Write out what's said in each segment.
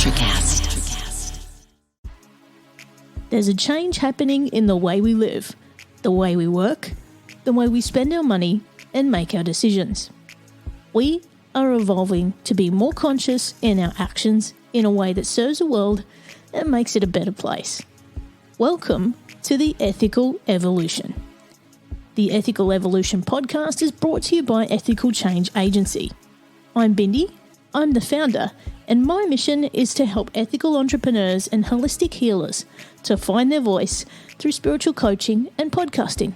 Electrocast. There's a change happening in the way we live, the way we work, the way we spend our money and make our decisions. We are evolving to be more conscious in our actions in a way that serves the world and makes it a better place. Welcome to the Ethical Evolution. The Ethical Evolution podcast is brought to you by Ethical Change Agency. I'm Bindi, I'm the founder, and my mission is to help ethical entrepreneurs and holistic healers to find their voice through spiritual coaching and podcasting.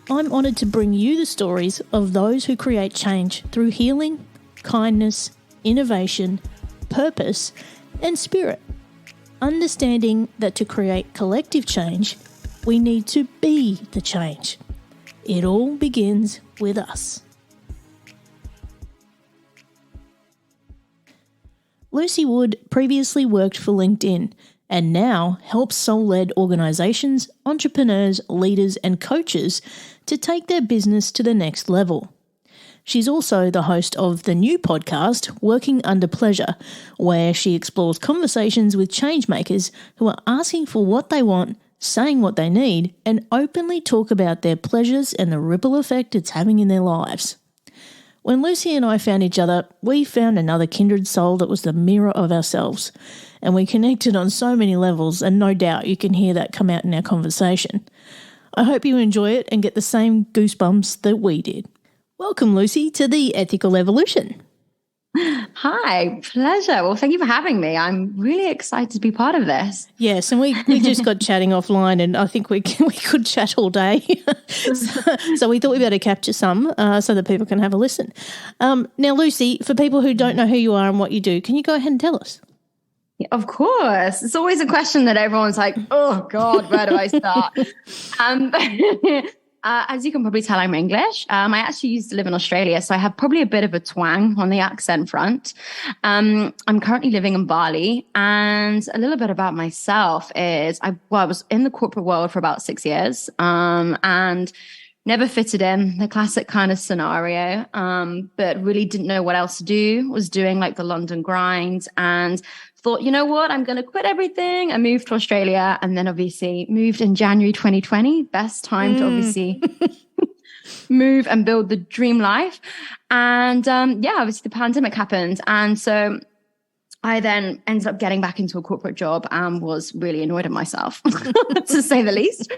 I'm honoured to bring you the stories of those who create change through healing, kindness, innovation, purpose, and spirit. Understanding that to create collective change, we need to be the change. It all begins with us. Lucy Wood previously worked for LinkedIn and now helps soul-led organisations, entrepreneurs, leaders and coaches to take their business to the next level. She's also the host of the new podcast, Working Under Pleasure, where she explores conversations with changemakers who are asking for what they want, saying what they need, and openly talk about their pleasures and the ripple effect it's having in their lives. When Lucy and I found each other, we found another kindred soul that was the mirror of ourselves, and we connected on so many levels, and no doubt you can hear that come out in our conversation. I hope you enjoy it and get the same goosebumps that we did. Welcome, Lucy, to the Ethical Evolution. Hi, pleasure. Well, thank you for having me. I'm really excited to be part of this. Yes, and we just got chatting offline, and I think we could chat all day. so we thought we better capture some so that people can have a listen. Now, Lucy, for people who don't know who you are and what you do, can you go ahead and tell us? Yeah, of course. It's always a question that everyone's like, oh, God, where do I start? As you can probably tell, I'm English. I actually used to live in Australia, so I have probably a bit of a twang on the accent front. I'm currently living in Bali, and a little bit about myself is I was in the corporate world for about 6 years, and never fitted in, the classic kind of scenario, but really didn't know what else to do, was doing like the London grind, and thought, you know what, I'm going to quit everything. I moved to Australia and then obviously moved in January 2020. Best time to obviously move and build the dream life. And obviously the pandemic happened. And so I then ended up getting back into a corporate job and was really annoyed at myself, to say the least.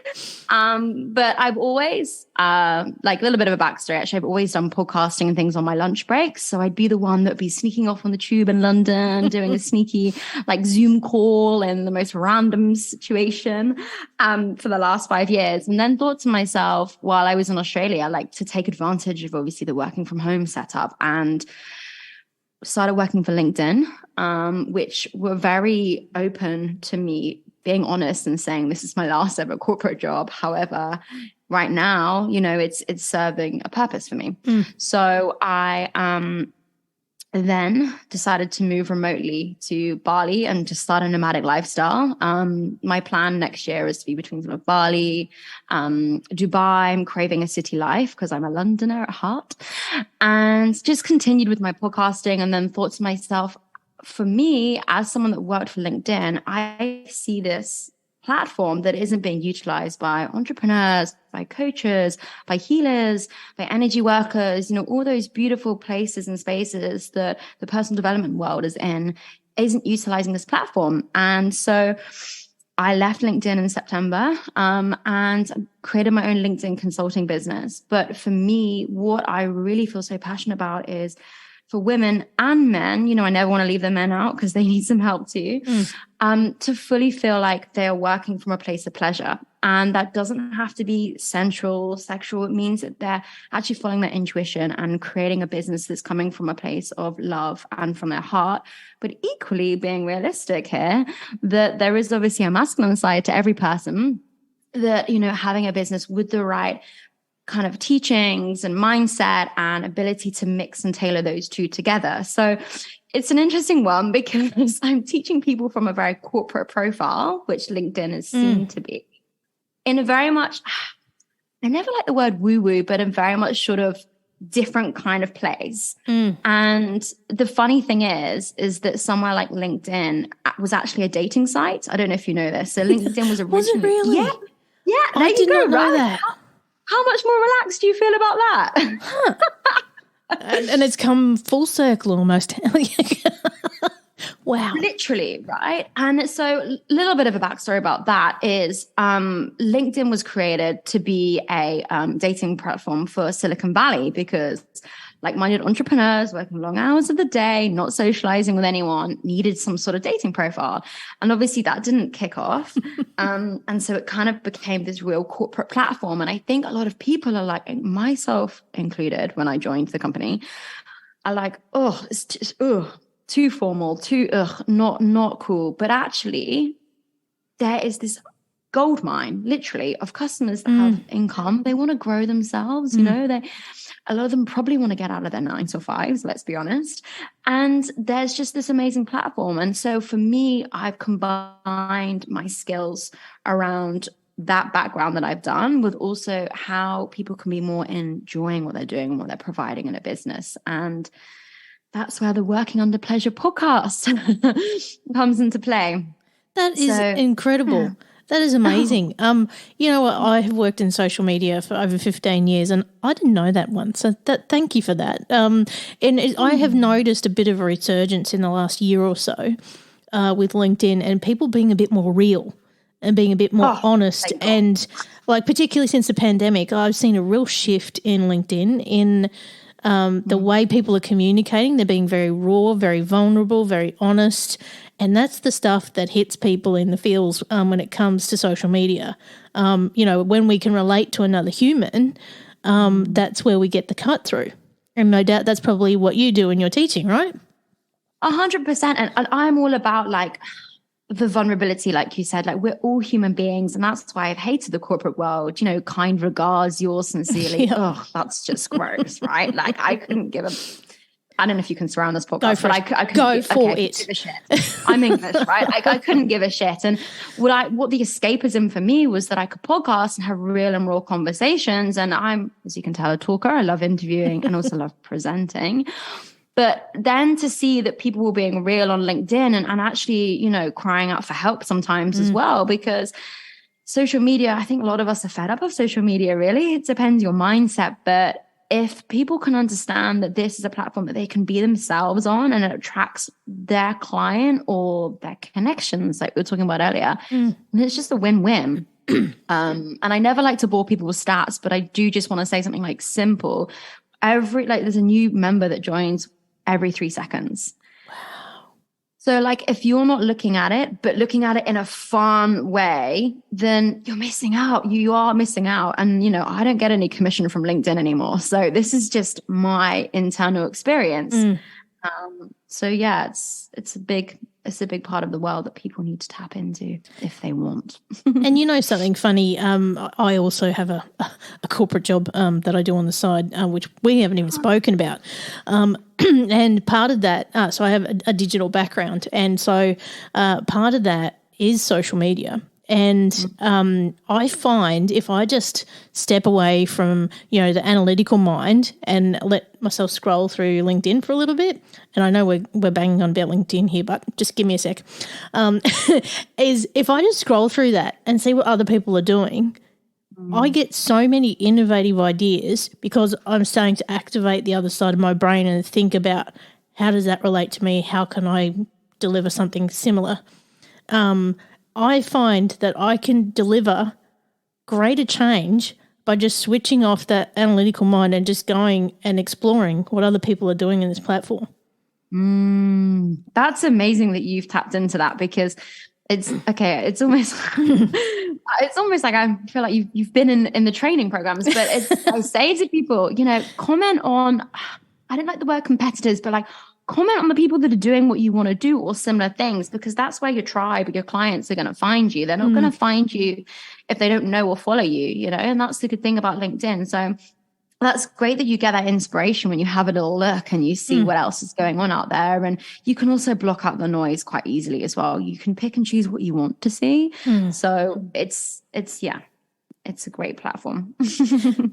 But I've always, like a little bit of a backstory, actually, I've always done podcasting and things on my lunch breaks. So I'd be the one that would be sneaking off on the tube in London, doing a sneaky like Zoom call in the most random situation for the last 5 years. And then thought to myself, while I was in Australia, like to take advantage of obviously the working from home setup, and started working for LinkedIn, which were very open to me being honest and saying this is my last ever corporate job. However, right now, you know, it's serving a purpose for me. So I then decided to move remotely to Bali and to start a nomadic lifestyle. My plan next year is to be between sort of Bali, Dubai. I'm craving a city life because I'm a Londoner at heart, and just continued with my podcasting, and then thought to myself, for me, as someone that worked for LinkedIn, I see this platform that isn't being utilized by entrepreneurs, by coaches, by healers, by energy workers, you know, all those beautiful places and spaces that the personal development world is in, isn't utilizing this platform. And so I left LinkedIn in September and created my own LinkedIn consulting business. But for me, what I really feel so passionate about is for women and men, you know, I never want to leave the men out because they need some help too, to fully feel like they are working from a place of pleasure. And that doesn't have to be sensual, sexual. It means that they're actually following their intuition and creating a business that's coming from a place of love and from their heart. But equally being realistic here, that there is obviously a masculine side to every person, that, you know, having a business with the right kind of teachings and mindset and ability to mix and tailor those two together. So it's an interesting one because I'm teaching people from a very corporate profile, which LinkedIn is seen to be, in a very much, I never like the word woo-woo, but in very much sort of different kind of place. And the funny thing is that somewhere like LinkedIn was actually a dating site. I don't know if you know this. So LinkedIn was originally. Was it really? Yeah. Yeah. There I you did go, not know right? that. How much more relaxed do you feel about that? And it's come full circle almost. Wow. Literally, right? And so a little bit of a backstory about that is LinkedIn was created to be a dating platform for Silicon Valley, because like-minded entrepreneurs working long hours of the day, not socializing with anyone, needed some sort of dating profile. And obviously that didn't kick off. And so it kind of became this real corporate platform. And I think a lot of people are like, myself included, when I joined the company, are like, oh, it's just, too formal, not cool. But actually, there is this gold mine, literally, of customers that have income. They want to grow themselves, you know, a lot of them probably want to get out of their 9 to 5s, let's be honest. And there's just this amazing platform. And so for me, I've combined my skills around that background that I've done with also how people can be more enjoying what they're doing and what they're providing in a business. And that's where the Working Under Pleasure podcast comes into play. That is incredible. Yeah. That is amazing. You know what? I have worked in social media for over 15 years, and I didn't know that one. So thank you for that. I have noticed a bit of a resurgence in the last year or so with LinkedIn, and people being a bit more real and being a bit more honest. And like particularly since the pandemic, I've seen a real shift in LinkedIn in the way people are communicating. They're being very raw, very vulnerable, very honest. And that's the stuff that hits people in the feels when it comes to social media. You know, when we can relate to another human, that's where we get the cut through. And no doubt that's probably what you do in your teaching, right? 100%. And I'm all about like the vulnerability, like you said, like we're all human beings. And that's why I've hated the corporate world, you know, kind regards, yours sincerely. Yeah. Oh, that's just gross, right? Like I couldn't give a... I don't know if you can surround this podcast, but I couldn't give a shit. I'm English, right? I couldn't give a shit. And what the escapism for me was that I could podcast and have real and raw conversations. And I'm, as you can tell, a talker. I love interviewing and also love presenting. But then to see that people were being real on LinkedIn and actually, you know, crying out for help sometimes as well, because social media, I think a lot of us are fed up of social media, really. It depends your mindset, but if people can understand that this is a platform that they can be themselves on and it attracts their client or their connections, like we were talking about earlier, and it's just a win-win. And I never like to bore people with stats, but I do just want to say something like simple. There's a new member that joins every 3 seconds. So like if you're not looking at it, but looking at it in a fun way, then you're missing out. You are missing out. And, you know, I don't get any commission from LinkedIn anymore. So this is just my internal experience. So yeah, it's a big part of the world that people need to tap into if they want. And you know something funny, I also have a corporate job that I do on the side, which we haven't even spoken about. And part of that, so I have a digital background, and so part of that is social media. And I find if I just step away from, you know, the analytical mind and let myself scroll through LinkedIn for a little bit, and I know we're banging on about LinkedIn here, but just give me a sec, is if I just scroll through that and see what other people are doing, I get so many innovative ideas because I'm starting to activate the other side of my brain and think about how does that relate to me? How can I deliver something similar? I find that I can deliver greater change by just switching off that analytical mind and just going and exploring what other people are doing in this platform. That's amazing that you've tapped into that, because it's almost like I feel like you've been in the training programs, but I say to people, you know, comment on, I don't like the word competitors, but like comment on the people that are doing what you want to do or similar things, because that's where your tribe, your clients are going to find you. They're not going to find you if they don't know or follow you, you know, and that's the good thing about LinkedIn. So that's great that you get that inspiration when you have a little look and you see what else is going on out there. And you can also block out the noise quite easily as well. You can pick and choose what you want to see. So it's it's a great platform.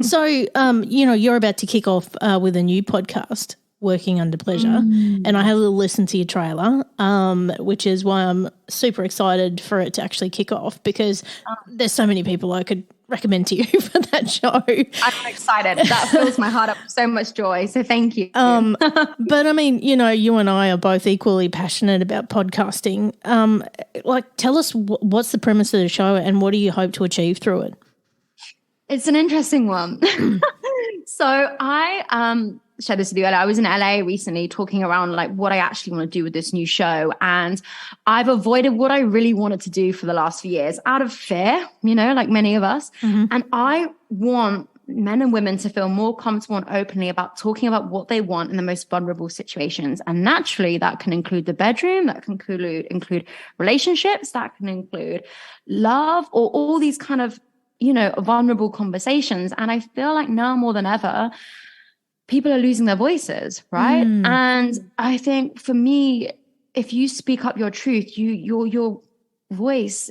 So, you're about to kick off with a new podcast, Working Under Pleasure, and I had a little listen to your trailer, which is why I'm super excited for it to actually kick off, because there's so many people I could recommend to you for that show. I'm excited. That fills my heart up with so much joy. So thank you. But I mean, you and I are both equally passionate about podcasting. Tell us what's the premise of the show and what do you hope to achieve through it? It's an interesting one. So I shared this with you earlier. I was in LA recently talking around like what I actually want to do with this new show. And I've avoided what I really wanted to do for the last few years out of fear, like many of us. And I want men and women to feel more comfortable and openly about talking about what they want in the most vulnerable situations. And naturally, that can include the bedroom, that can include relationships, that can include love, or all these kind of, vulnerable conversations. And I feel like now more than ever, people are losing their voices, right? And I think for me, if you speak up your truth, your voice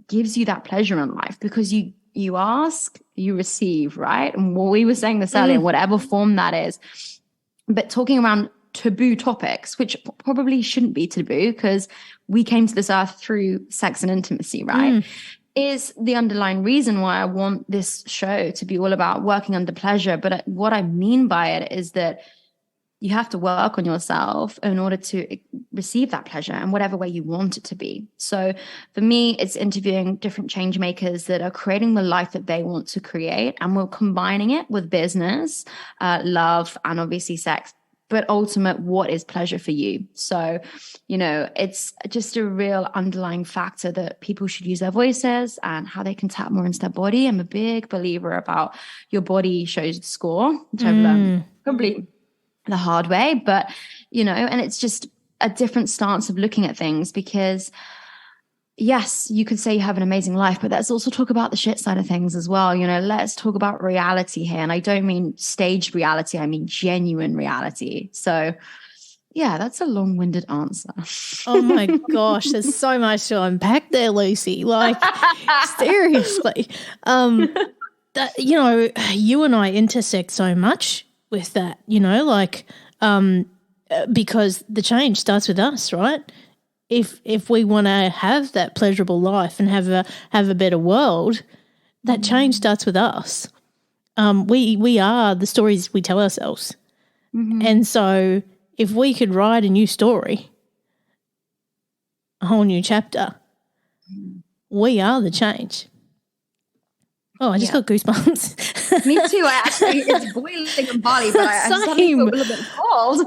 gives you that pleasure in life, because you ask, you receive, right? And we were saying this earlier, whatever form that is. But talking around taboo topics, which probably shouldn't be taboo because we came to this earth through sex and intimacy, right? Is the underlying reason why I want this show to be all about working under pleasure. But what I mean by it is that you have to work on yourself in order to receive that pleasure in whatever way you want it to be. So for me, it's interviewing different change makers that are creating the life that they want to create. And we're combining it with business, love, and obviously sex. But ultimate, what is pleasure for you? So, it's just a real underlying factor that people should use their voices and how they can tap more into their body. I'm a big believer about your body shows the score, which I've learned probably the hard way, but, and it's just a different stance of looking at things, because yes, you could say you have an amazing life, but let's also talk about the shit side of things as well. Let's talk about reality here. And I don't mean staged reality. I mean genuine reality. So yeah, that's a long-winded answer. Oh my gosh, there's so much to unpack there, Lucy. Like, seriously. You and I intersect so much with that, because the change starts with us, right? If we want to have that pleasurable life and have a better world, that change starts with us. We are the stories we tell ourselves. And so if we could write a new story, a whole new chapter, we are the change. Oh, I just got goosebumps. Me too. It's boiling in Bali, but I suddenly feel a little bit cold.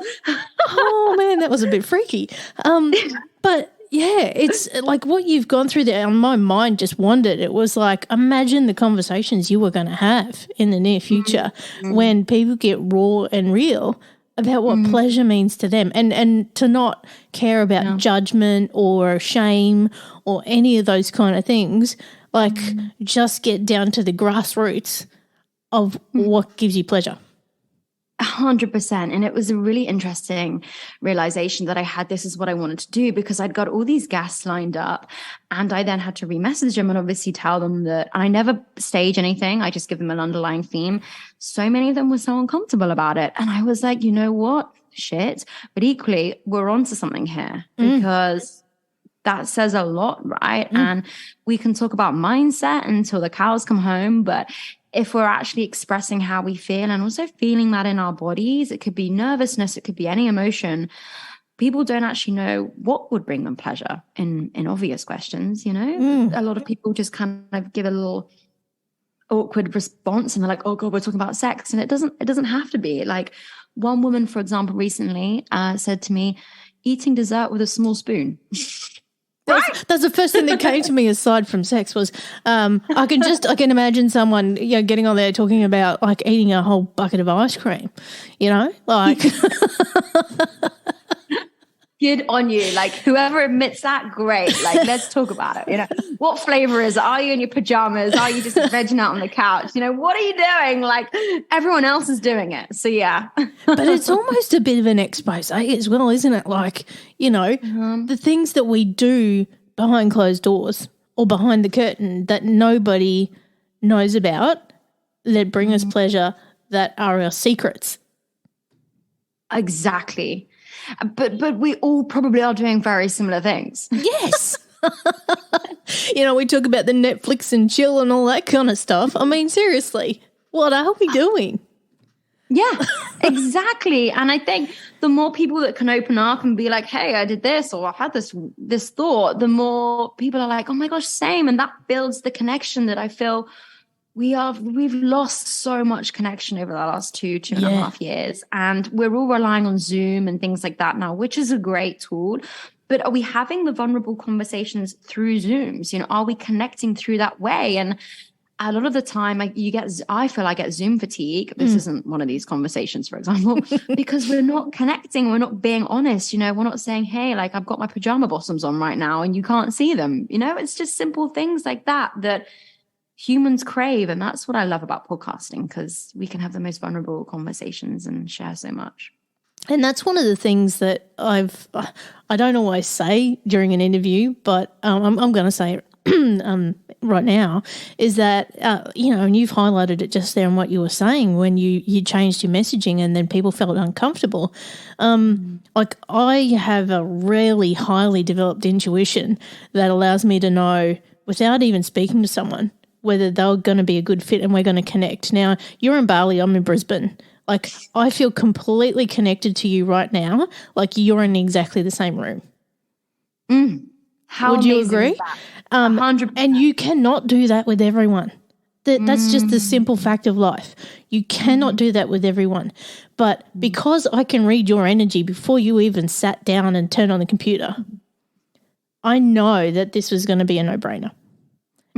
Oh man, that was a bit freaky. But yeah, it's like what you've gone through there. My mind just wandered. It was like, imagine the conversations you were going to have in the near future when people get raw and real about what pleasure means to them, and to not care about judgment or shame or any of those kind of things. Like, just get down to the grassroots of what gives you pleasure. 100%. And it was a really interesting realization that I had. This is what I wanted to do, because I'd got all these guests lined up, and I then had to remessage them and obviously tell them that, and I never stage anything. I just give them an underlying theme. So many of them were so uncomfortable about it. And I was like, you know what? Shit. But equally, we're onto something here, because that says a lot, right? And we can talk about mindset until the cows come home, but if we're actually expressing how we feel and also feeling that in our bodies, it could be nervousness, it could be any emotion. People don't actually know what would bring them pleasure in obvious questions, A lot of people just kind of give a little awkward response and they're like, oh God, we're talking about sex. And it doesn't have to be. Like, one woman, for example, recently said to me, eating dessert with a small spoon. That's the first thing that came to me aside from sex was I can imagine someone getting on there talking about like eating a whole bucket of ice cream, like good on you. Like, whoever admits that, great. Like, let's talk about it. What flavor is it? Are you in your pajamas? Are you just vegging out on the couch? What are you doing? Like, everyone else is doing it. So yeah. But it's almost a bit of an expose as well, isn't it? Like, the things that we do behind closed doors or behind the curtain that nobody knows about that bring us pleasure that are our secrets. Exactly. But we all probably are doing very similar things. Yes. We talk about the Netflix and chill and all that kind of stuff. I mean, seriously, what are we doing? Yeah, exactly. And I think the more people that can open up and be like, hey, I did this, or I had this thought, the more people are like, oh my gosh, same. And that builds the connection that I feel we've lost so much connection over the last two and a half years. And we're all relying on Zoom and things like that now, which is a great tool. But are we having the vulnerable conversations through Zooms? Are we connecting through that way? And a lot of the time I feel I get Zoom fatigue. This isn't one of these conversations, for example, because we're not connecting. We're not being honest. We're not saying, hey, like I've got my pajama bottoms on right now and you can't see them. It's just simple things like that humans crave. And that's what I love about podcasting, because we can have the most vulnerable conversations and share so much. And that's one of the things that I don't always say during an interview, but I'm going to say it right now, is that, and you've highlighted it just there in what you were saying when you changed your messaging and then people felt uncomfortable. Like I have a really highly developed intuition that allows me to know without even speaking to someone whether they're going to be a good fit and we're going to connect. Now, you're in Bali, I'm in Brisbane. Like I feel completely connected to you right now, like you're in exactly the same room. How would you agree? 100%. And you cannot do that with everyone. That's just the simple fact of life. You cannot do that with everyone. But because I can read your energy before you even sat down and turned on the computer, I know that this was going to be a no-brainer.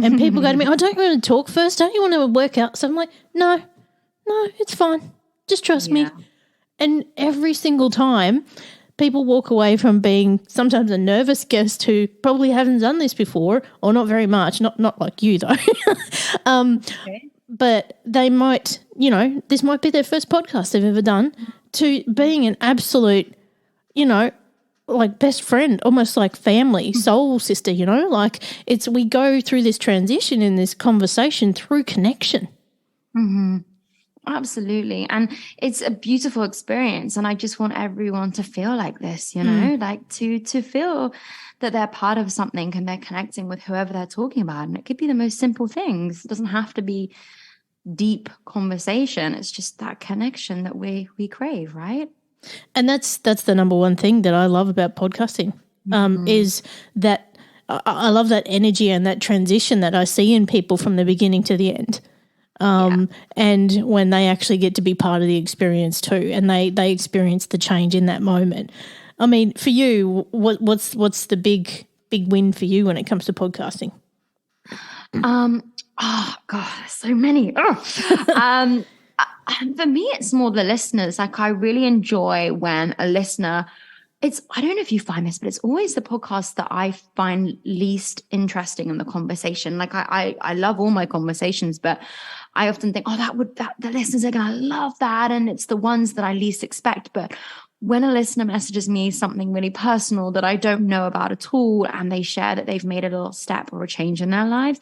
And people go to me, oh, don't you want to talk first? Don't you want to work out? So I'm like, no, it's fine. Just trust me. And every single time people walk away from being sometimes a nervous guest who probably hasn't done this before, or not very much, not like you though. But they might, this might be their first podcast they've ever done, to being an absolute, like best friend, almost like family, soul sister, like we go through this transition in this conversation through connection. Absolutely. And it's a beautiful experience. And I just want everyone to feel like this, like to feel that they're part of something and they're connecting with whoever they're talking about. And it could be the most simple things. It doesn't have to be deep conversation. It's just that connection that we crave, right? And that's the number one thing that I love about podcasting, is that I love that energy and that transition that I see in people from the beginning to the end. And when they actually get to be part of the experience too, and they experience the change in that moment. I mean, for you, what's the big win for you when it comes to podcasting? Oh God, there's so many. For me, it's more the listeners. Like I really enjoy when a listener, I don't know if you find this, but it's always the podcast that I find least interesting in the conversation. Like I love all my conversations, but I often think, the listeners are going to love that. And it's the ones that I least expect. But when a listener messages me something really personal that I don't know about at all, and they share that they've made a little step or a change in their lives,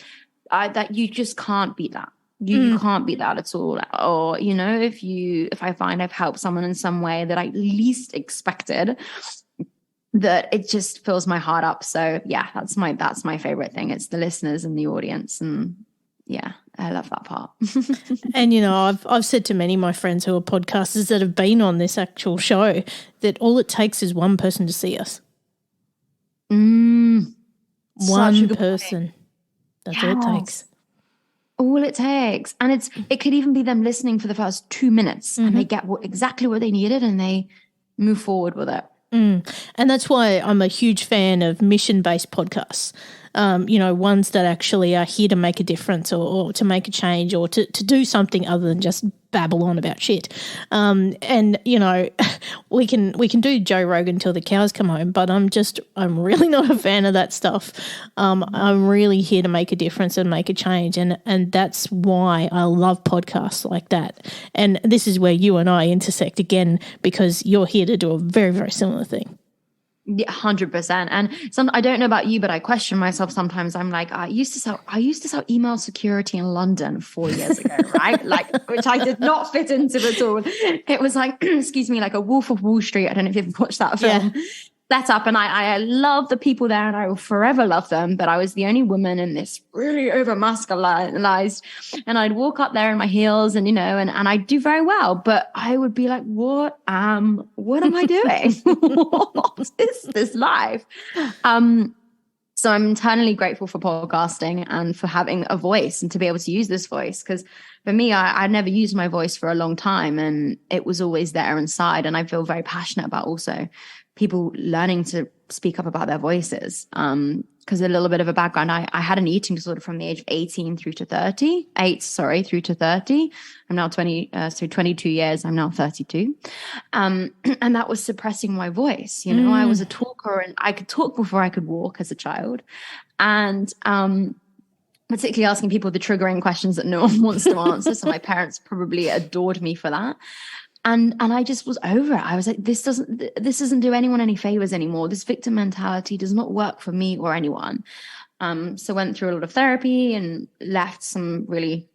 that you just can't beat that. You can't beat that at all. Or, if I find I've helped someone in some way that I least expected, that it just fills my heart up. So yeah, that's my favorite thing. It's the listeners and the audience. And yeah, I love that part. And, I've said to many of my friends who are podcasters that have been on this actual show that all it takes is one person to see us. One person. That's all it takes. All it takes. And it could even be them listening for the first 2 minutes and they get exactly what they needed and they move forward with it. And that's why I'm a huge fan of mission-based podcasts, ones that actually are here to make a difference or to make a change or to do something other than just babble on about shit. And, we can do Joe Rogan till the cows come home, but I'm really not a fan of that stuff. I'm really here to make a difference and make a change. And that's why I love podcasts like that. And this is where you and I intersect again, because you're here to do a very, very similar thing. Yeah, 100%. And I don't know about you, but I question myself sometimes. I'm like, I used to sell email security in London 4 years ago, right? Like, which I did not fit into at all. It was like, excuse me, like a Wolf of Wall Street. I don't know if you've watched that film. Yeah. Set up, and I love the people there, and I will forever love them. But I was the only woman in this really over masculinized, and I'd walk up there in my heels, and and I'd do very well. But I would be like, what am I doing? What is this life? So I'm eternally grateful for podcasting and for having a voice and to be able to use this voice. Because for me, I'd never used my voice for a long time, and it was always there inside. And I feel very passionate about also people learning to speak up about their voices. Because a little bit of a background, I had an eating disorder from the age of 18 through to 30. I'm now 20, so 22 years, I'm now 32. And that was suppressing my voice. I was a talker, and I could talk before I could walk as a child. And particularly asking people the triggering questions that no one wants to answer. So my parents probably adored me for that. And I just was over it. I was like, this doesn't do anyone any favors anymore. This victim mentality does not work for me or anyone. So went through a lot of therapy and left some really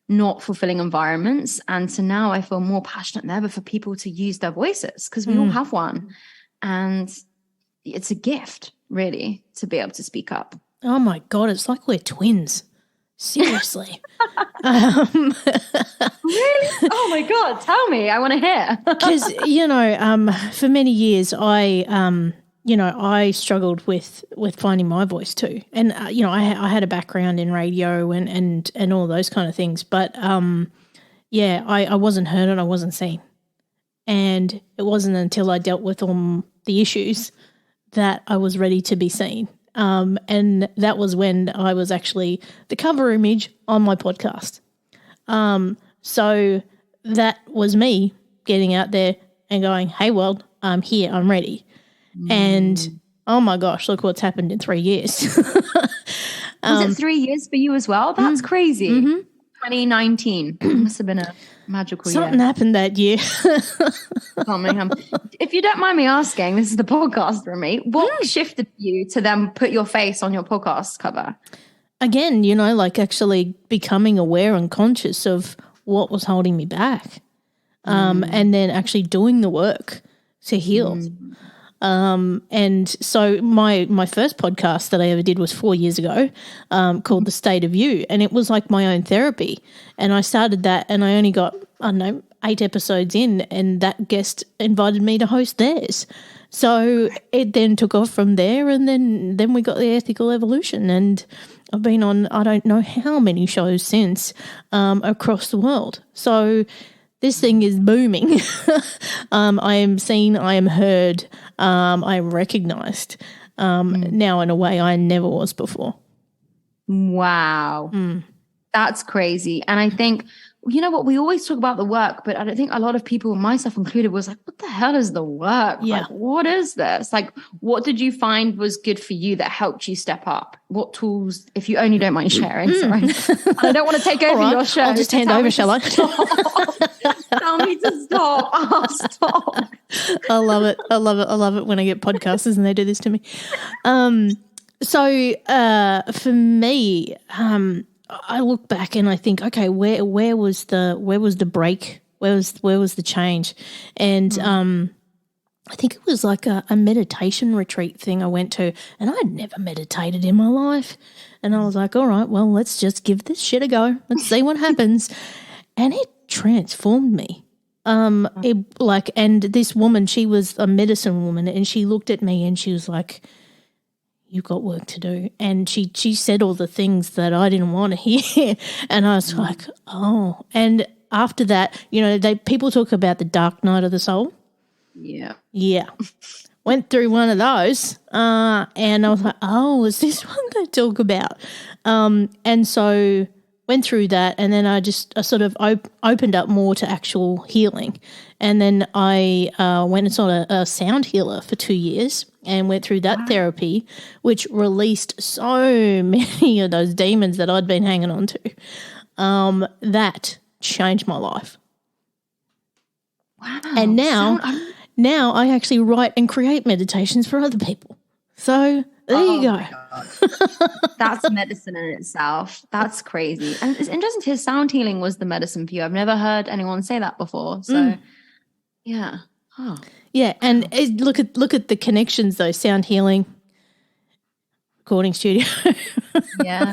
not fulfilling environments. And so now I feel more passionate than ever for people to use their voices, because we all have one. And it's a gift, really, to be able to speak up. Oh my God, it's like we're twins. Seriously. Really? Oh my God, tell me. I want to hear. Because, for many years I struggled with finding my voice too. And, I had a background in radio and all those kind of things. But, I wasn't heard and I wasn't seen. And it wasn't until I dealt with all the issues that I was ready to be seen. And that was when I was actually the cover image on my podcast. So that was me getting out there and going, hey, world, I'm here, I'm ready. And, oh, my gosh, look what's happened in 3 years. Was it 3 years for you as well? That's crazy. 2019 must have been a magical year. Something happened that year. If you don't mind me asking, this is the podcast for me. What shifted you to then put your face on your podcast cover? Again, like actually becoming aware and conscious of what was holding me back, and then actually doing the work to heal. And so my first podcast that I ever did was 4 years ago, called The State of You. And it was like my own therapy. And I started that, and I only got, 8 episodes in, and that guest invited me to host theirs. So it then took off from there, and then we got the Ethical Evolution. And I've been on, I don't know how many shows since, across the world. So this thing is booming. I am seen, I am heard, I am recognised now in a way I never was before. Wow. That's crazy. And I think, what, we always talk about the work, but I don't think a lot of people, myself included, was like, what the hell is the work? Yeah. Like, what is this? Like, what did you find was good for you that helped you step up? What tools, if you only don't mind sharing, sorry. I don't want to take over your show. I'll just hand over, shall I? Tell me to stop. I'll stop. I love it. I love it when I get podcasters and they do this to me. So for me, I look back and I think, okay, where was the break? Where was the change? And I think it was like a meditation retreat thing I went to, and I'd never meditated in my life. And I was like, all right, well, let's just give this shit a go. Let's see what happens. And it transformed me. And this woman, she was a medicine woman, and she looked at me and she was like, you've got work to do. And she said all the things that I didn't want to hear. And I was like, oh. And after that, people talk about the dark night of the soul. Yeah. Yeah. Went through one of those. And I was like, oh, is this what they talk about? And so went through that, and then I sort of opened up more to actual healing. And then I went and saw a sound healer for 2 years and went through that therapy, which released so many of those demons that I'd been hanging on to. That changed my life. Wow. And now, now I actually write and create meditations for other people. So there you go. My God. That's medicine in itself. That's crazy. And it's interesting to hear sound healing was the medicine for you. I've never heard anyone say that before. So yeah. Oh. Yeah, and look at the connections though. Sound healing, recording studio. Yeah.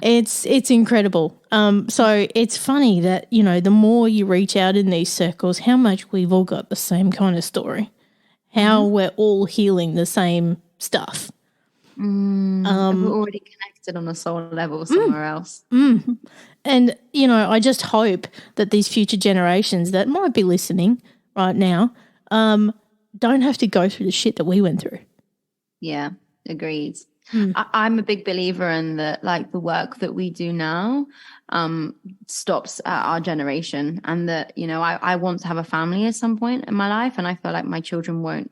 It's incredible. So it's funny that, you know, the more you reach out in these circles, how much we've all got the same kind of story, how we're all healing the same stuff. We're already connected on a soul level somewhere else. And, you know, I just hope that these future generations that might be listening right now don't have to go through the shit that we went through. Yeah, agreed. I'm a big believer in the work that we do now stops at our generation, and that, you know, I want to have a family at some point in my life, and I feel like my children won't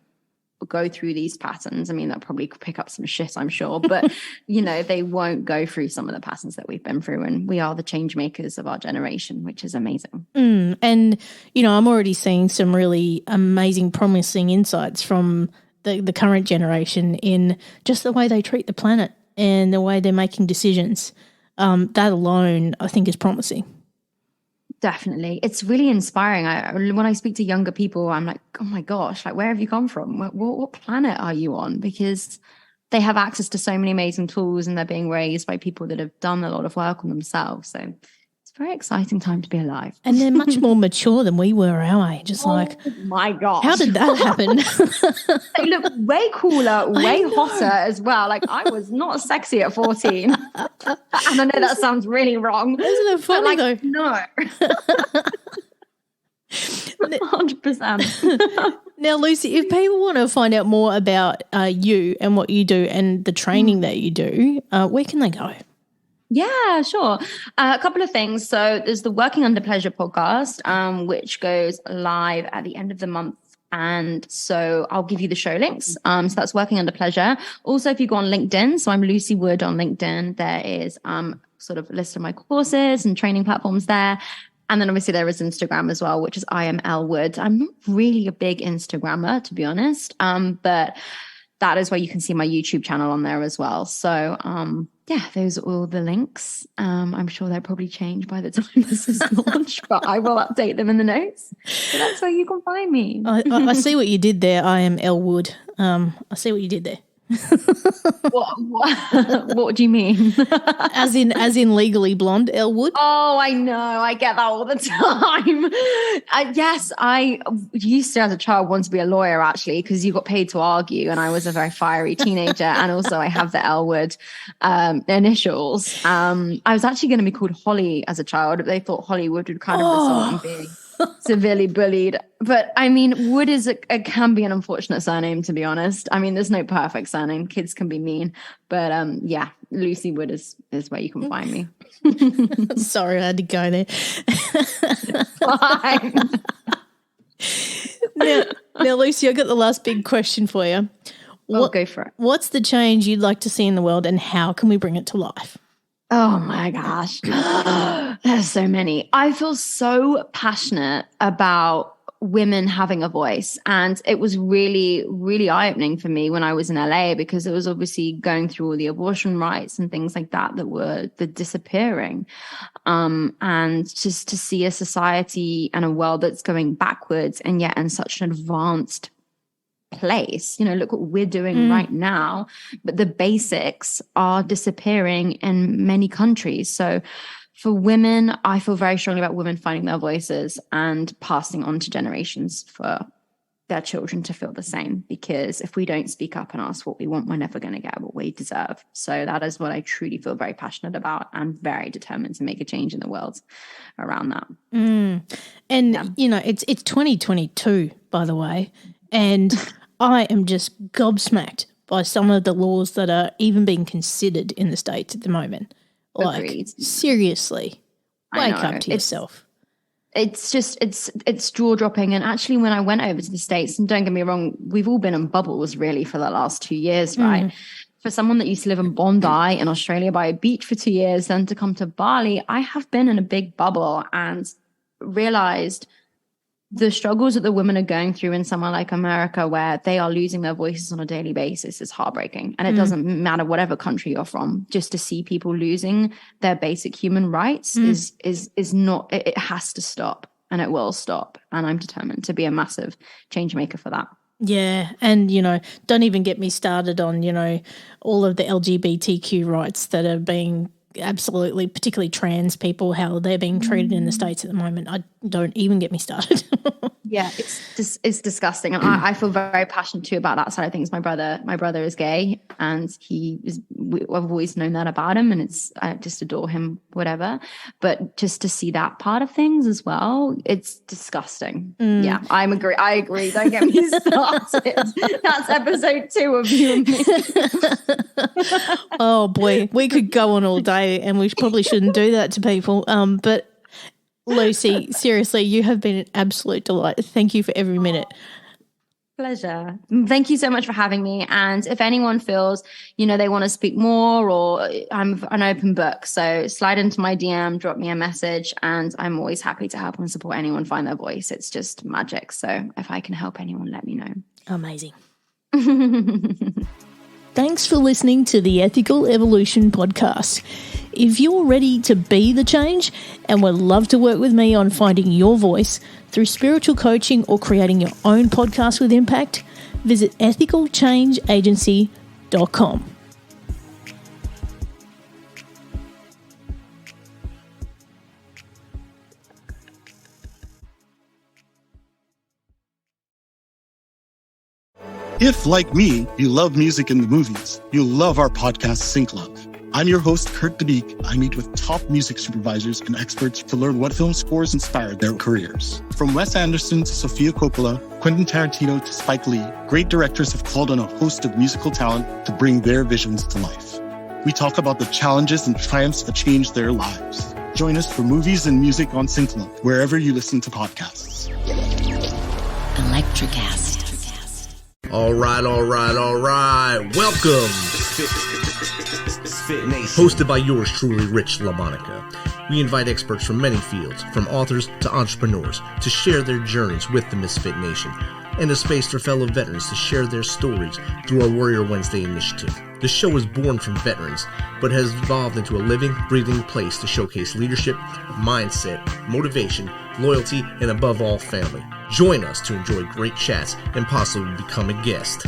go through these patterns. I mean, they'll probably pick up some shit, I'm sure, but you know, they won't go through some of the patterns that we've been through, and we are the change makers of our generation, which is amazing. And, you know, I'm already seeing some really amazing, promising insights from the current generation in just the way they treat the planet and the way they're making decisions. That alone, I think, is promising. Definitely. It's really inspiring. When I speak to younger people, I'm like, oh my gosh, like, where have you come from? What planet are you on? Because they have access to so many amazing tools, and they're being raised by people that have done a lot of work on themselves. So it's a very exciting time to be alive. And they're much more mature than we were our age. It's like, my gosh, how did that happen? They look way cooler, way hotter as well. Like, I was not sexy at 14. And I know that sounds really wrong. Isn't it funny though? No. 100%. Now, Lucy, if people want to find out more about you and what you do and the training that you do, where can they go? Yeah, sure. A couple of things. So there's the Working Under Pleasure podcast, which goes live at the end of the month. And so I'll give you the show links. So that's Working Under Pleasure. Also, if you go on LinkedIn, so I'm Lucy Wood on LinkedIn, there is sort of a list of my courses and training platforms there. And then obviously there is Instagram as well, which is I am L Wood. I'm not really a big Instagrammer, to be honest. But that is where you can see my YouTube channel on there as well. So yeah, those are all the links. I'm sure they'll probably change by the time this is launched, but I will update them in the notes. So that's where you can find me. I see what you did there. I am Elle Wood. I see what you did there. What do you mean? as in legally blonde Elle Wood? Oh, I know. I get that all the time. Yes, I used to, as a child, want to be a lawyer, actually, because you got paid to argue, and I was a very fiery teenager. And also I have the Elle Wood initials. I was actually going to be called Holly as a child. They thought Hollywood would kind of result in being severely bullied. But I mean, Wood can be an unfortunate surname, to be honest. I mean, there's no perfect surname. Kids can be mean. But yeah, Lucy Wood is where you can find me. Sorry, I had to go there. Fine. Now, Lucy, I got the last big question for you. Go for it. What's the change you'd like to see in the world, and how can we bring it to life? Oh my gosh. There's so many. I feel so passionate about women having a voice. And it was really, really eye-opening for me when I was in LA, because it was obviously going through all the abortion rights and things like that were disappearing. And just to see a society and a world that's going backwards, and yet in such an advanced place. You know, look what we're doing right now, but the basics are disappearing in many countries. So for women, I feel very strongly about women finding their voices and passing on to generations for their children to feel the same, because if we don't speak up and ask what we want, we're never going to get what we deserve. So that is what I truly feel very passionate about, and very determined to make a change in the world around that. And you know, it's 2022, by the way, and I am just gobsmacked by some of the laws that are even being considered in the States at the moment. Like, Agreed. Seriously, wake up to yourself. It's just, it's jaw dropping. And actually, when I went over to the States, and don't get me wrong, we've all been in bubbles really for the last 2 years, right? For someone that used to live in Bondi in Australia by a beach for 2 years, then to come to Bali, I have been in a big bubble and realized the struggles that the women are going through in somewhere like America, where they are losing their voices on a daily basis, is heartbreaking. And it doesn't matter whatever country you're from, just to see people losing their basic human rights is not, it has to stop, and it will stop. And I'm determined to be a massive change maker for that. Yeah, and, don't even get me started on, all of the LGBTQ rights that are being absolutely, particularly trans people, how they're being treated in the States at the moment. Don't even get me started. Yeah, it's disgusting. And I feel very passionate too about that side of things. My brother is gay, and I've always known that about him, and I just adore him, whatever. But just to see that part of things as well, it's disgusting. Yeah, I agree. Don't get me started. That's episode 2 of You and Me. Oh boy, we could go on all day, and we probably shouldn't do that to people. But Lucy, seriously, you have been an absolute delight. Thank you for every minute. Pleasure. Thank you so much for having me. And if anyone feels, they want to speak more, or I'm an open book, so slide into my DM, drop me a message, and I'm always happy to help and support anyone find their voice. It's just magic. So if I can help anyone, let me know. Amazing. Thanks for listening to the Ethical Evolution podcast. If you're ready to be the change and would love to work with me on finding your voice through spiritual coaching or creating your own podcast with impact, visit ethicalchangeagency.com. If, like me, you love music and the movies, you'll love our podcast, Sync Love. I'm your host, Kurt Debeek. I meet with top music supervisors and experts to learn what film scores inspired their careers. From Wes Anderson to Sofia Coppola, Quentin Tarantino to Spike Lee, great directors have called on a host of musical talent to bring their visions to life. We talk about the challenges and triumphs that changed their lives. Join us for movies and music on Sync Love, wherever you listen to podcasts. Electricast. All right. Welcome. Hosted by yours truly, Rich LaMonica. We invite experts from many fields, from authors to entrepreneurs, to share their journeys with the Misfit Nation, and a space for fellow veterans to share their stories through our Warrior Wednesday initiative. The show was born from veterans, but has evolved into a living, breathing place to showcase leadership, mindset, motivation, loyalty, and above all, family. Join us to enjoy great chats and possibly become a guest.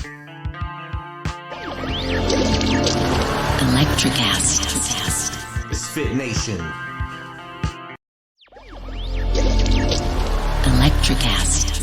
Electricast. Misfit Nation. Electricast.